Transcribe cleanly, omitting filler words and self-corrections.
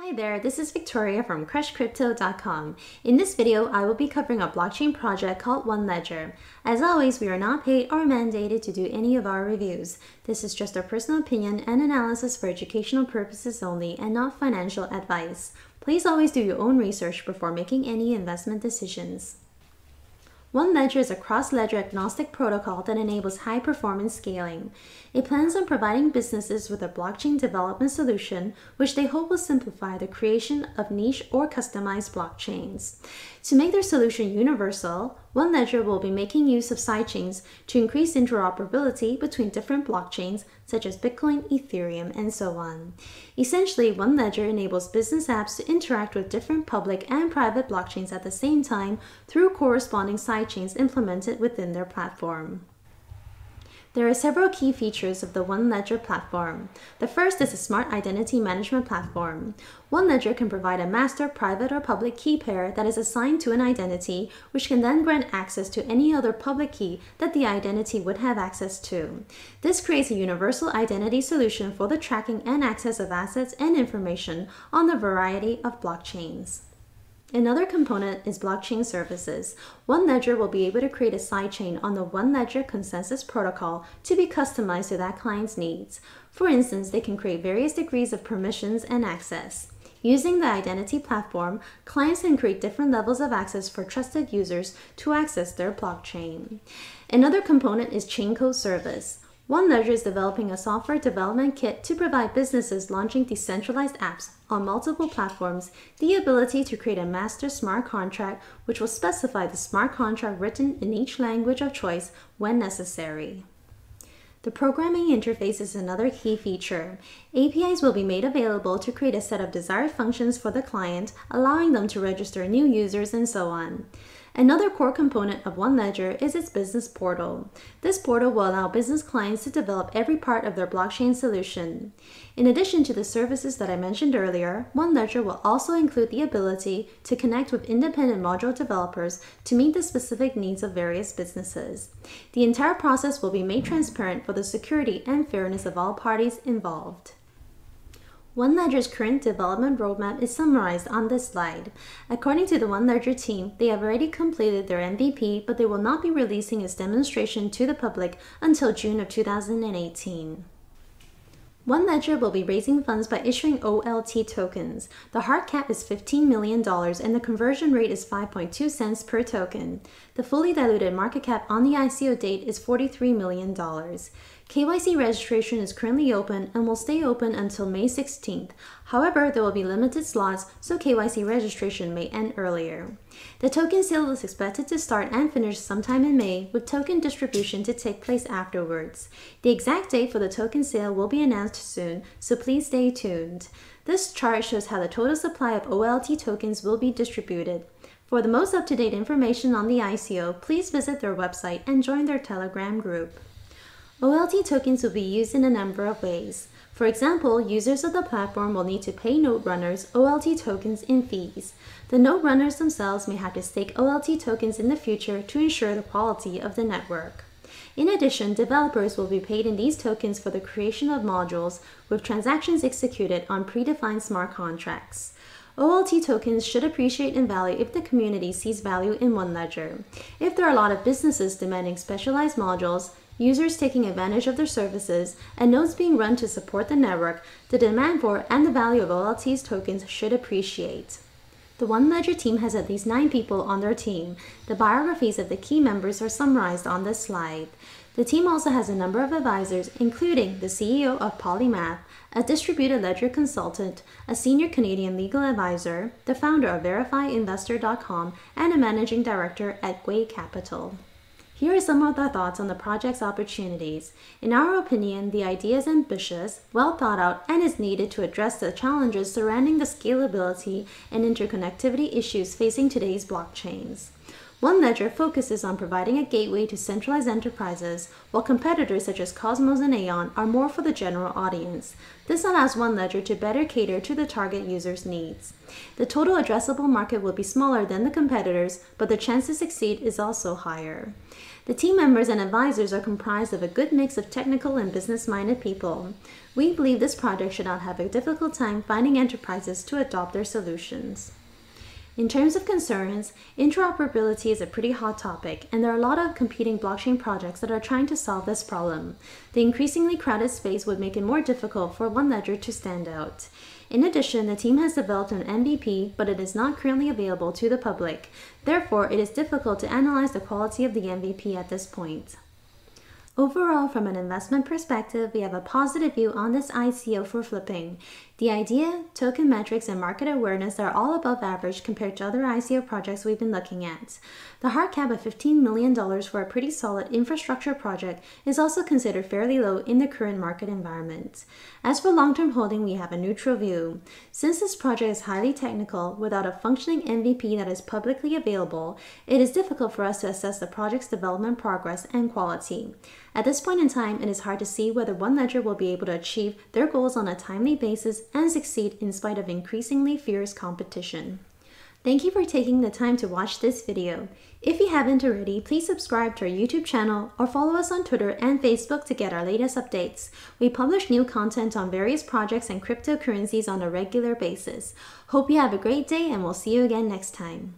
Hi there, this is Victoria from crushcrypto.com. In this video, I will be covering a blockchain project called OneLedger. As always, we are not paid or mandated to do any of our reviews. This is just our personal opinion and analysis for educational purposes only and not financial advice. Please always do your own research before making any investment decisions. OneLedger is a cross-ledger agnostic protocol that enables high-performance scaling. It plans on providing businesses with a blockchain development solution, which they hope will simplify the creation of niche or customized blockchains. To make their solution universal, OneLedger will be making use of sidechains to increase interoperability between different blockchains such as Bitcoin, Ethereum, and so on. Essentially, OneLedger enables business apps to interact with different public and private blockchains at the same time through corresponding sidechains implemented within their platform. There are several key features of the OneLedger platform. The first is a smart identity management platform. OneLedger can provide a master, private, or public key pair that is assigned to an identity, which can then grant access to any other public key that the identity would have access to. This creates a universal identity solution for the tracking and access of assets and information on the variety of blockchains. Another component is blockchain services. OneLedger will be able to create a sidechain on the OneLedger consensus protocol to be customized to that client's needs. For instance, they can create various degrees of permissions and access. Using the identity platform, clients can create different levels of access for trusted users to access their blockchain. Another component is Chaincode Service. OneLedger is developing a software development kit to provide businesses launching decentralized apps on multiple platforms the ability to create a master smart contract which will specify the smart contract written in each language of choice when necessary. The programming interface is another key feature. APIs will be made available to create a set of desired functions for the client, allowing them to register new users and so on. Another core component of OneLedger is its business portal. This portal will allow business clients to develop every part of their blockchain solution. In addition to the services that I mentioned earlier, OneLedger will also include the ability to connect with independent module developers to meet the specific needs of various businesses. The entire process will be made transparent for the security and fairness of all parties involved. OneLedger's current development roadmap is summarized on this slide. According to the OneLedger team, they have already completed their MVP, but they will not be releasing its demonstration to the public until June of 2018. OneLedger will be raising funds by issuing OLT tokens. The hard cap is $15 million and the conversion rate is 5.2 cents per token. The fully diluted market cap on the ICO date is $43 million. KYC registration is currently open and will stay open until May 16th. However, there will be limited slots, so KYC registration may end earlier. The token sale is expected to start and finish sometime in May, with token distribution to take place afterwards. The exact date for the token sale will be announced soon, so please stay tuned. This chart shows how the total supply of OLT tokens will be distributed. For the most up-to-date information on the ICO, please visit their website and join their Telegram group. OLT tokens will be used in a number of ways. For example, users of the platform will need to pay node runners OLT tokens in fees. The node runners themselves may have to stake OLT tokens in the future to ensure the quality of the network. In addition, developers will be paid in these tokens for the creation of modules with transactions executed on predefined smart contracts. OLT tokens should appreciate in value if the community sees value in OneLedger. If there are a lot of businesses demanding specialized modules, users taking advantage of their services, and nodes being run to support the network, the demand for and the value of OLT's tokens should appreciate. The OneLedger team has at least 9 people on their team. The biographies of the key members are summarized on this slide. The team also has a number of advisors, including the CEO of Polymath, a distributed ledger consultant, a senior Canadian legal advisor, the founder of VerifyInvestor.com, and a managing director at Gwei Capital. Here are some of the thoughts on the project's opportunities. In our opinion, the idea is ambitious, well thought out, and is needed to address the challenges surrounding the scalability and interconnectivity issues facing today's blockchains. OneLedger focuses on providing a gateway to centralized enterprises, while competitors such as Cosmos and Aeon are more for the general audience. This allows OneLedger to better cater to the target user's needs. The total addressable market will be smaller than the competitors, but the chance to succeed is also higher. The team members and advisors are comprised of a good mix of technical and business-minded people. We believe this project should not have a difficult time finding enterprises to adopt their solutions. In terms of concerns, interoperability is a pretty hot topic, and there are a lot of competing blockchain projects that are trying to solve this problem. The increasingly crowded space would make it more difficult for OneLedger to stand out. In addition, the team has developed an MVP, but it is not currently available to the public. Therefore, it is difficult to analyze the quality of the MVP at this point. Overall, from an investment perspective, we have a positive view on this ICO for flipping. The idea, token metrics, and market awareness are all above average compared to other ICO projects we've been looking at. The hard cap of $15 million for a pretty solid infrastructure project is also considered fairly low in the current market environment. As for long-term holding, we have a neutral view. Since this project is highly technical, without a functioning MVP that is publicly available, it is difficult for us to assess the project's development progress and quality. At this point in time, it is hard to see whether OneLedger will be able to achieve their goals on a timely basis and succeed in spite of increasingly fierce competition. Thank you for taking the time to watch this video. If you haven't already, please subscribe to our YouTube channel or follow us on Twitter and Facebook to get our latest updates. We publish new content on various projects and cryptocurrencies on a regular basis. Hope you have a great day, and we'll see you again next time.